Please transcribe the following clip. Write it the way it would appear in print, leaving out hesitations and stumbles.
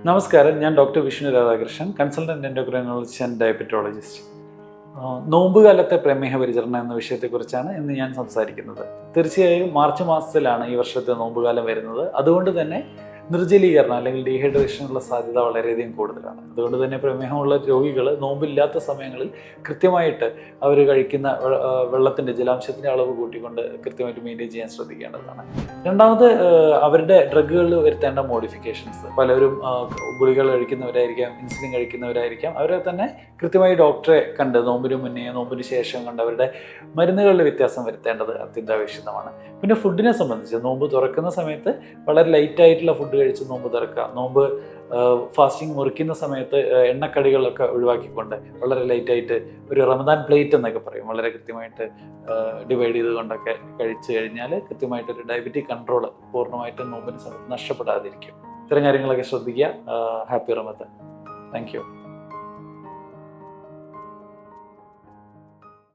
നമസ്കാരം, ഞാൻ doctor Vishnu Radhakrishnan, consultant endocrinologist and diabetologist. നോമ്പുകാലത്തെ പ്രമേഹ പരിചരണം എന്ന വിഷയത്തെക്കുറിച്ചാണ് ഇന്ന് ഞാൻ സംസാരിക്കുന്നത്. തീർച്ചയായും മാർച്ച് മാസത്തിലാണ് ഈ വർഷത്തെ നോമ്പുകാലം വരുന്നത്. അതുകൊണ്ട് തന്നെ നിർജ്ജലീകരണം അല്ലെങ്കിൽ ഡീഹൈഡ്രേഷനുള്ള സാധ്യത വളരെയധികം കൂടുതലാണ്. അതുകൊണ്ട് തന്നെ പ്രമേഹമുള്ള രോഗികൾ നോമ്പില്ലാത്ത സമയങ്ങളിൽ കൃത്യമായിട്ട് അവർ കഴിക്കുന്ന വെള്ളത്തിൻ്റെ ജലാംശത്തിൻ്റെ അളവ് കൂട്ടിക്കൊണ്ട് കൃത്യമായിട്ട് മെയിൻറ്റെയിൻ ചെയ്യാൻ ശ്രദ്ധിക്കേണ്ടതാണ്. രണ്ടാമത്, അവരുടെ ഡ്രഗുകളിൽ വരുത്തേണ്ട മോഡിഫിക്കേഷൻസ്. പലരും ഗുളികൾ കഴിക്കുന്നവരായിരിക്കാം, ഇൻസുലിൻ കഴിക്കുന്നവരായിരിക്കാം. അവരെ തന്നെ കൃത്യമായി ഡോക്ടറെ കണ്ട് നോമ്പിന് മുന്നേ നോമ്പിന് ശേഷം കണ്ട് അവരുടെ മരുന്നുകളിൽ വ്യത്യാസം വരുത്തേണ്ടത് അത്യന്താപേക്ഷിതമാണ്. പിന്നെ ഫുഡിനെ സംബന്ധിച്ച് നോമ്പ് തുറക്കുന്ന സമയത്ത് വളരെ ലൈറ്റായിട്ടുള്ള ഫുഡ് കഴിച്ച് നോമ്പ് തുറക്കുക. നോമ്പ് ഫാസ്റ്റിംഗ് മുറിക്കുന്ന സമയത്ത് എണ്ണക്കടികളൊക്കെ ഒഴിവാക്കിക്കൊണ്ട് വളരെ ലൈറ്റായിട്ട് ഒരു റമദാൻ പ്ലേറ്റ് എന്നൊക്കെ പറയും, വളരെ കൃത്യമായിട്ട് ഡിവൈഡ് ചെയ്തുകൊണ്ടൊക്കെ കഴിച്ചു കഴിഞ്ഞാൽ കൃത്യമായിട്ടൊരു ഡയബറ്റിക് കൺട്രോൾ പൂർണ്ണമായിട്ടും നോമ്പിന് സമയത്ത് നഷ്ടപ്പെടാതിരിക്കും. ഇത്തരം കാര്യങ്ങളൊക്കെ ശ്രദ്ധിക്കുക. ഹാപ്പി റമദാൻ. Thank U.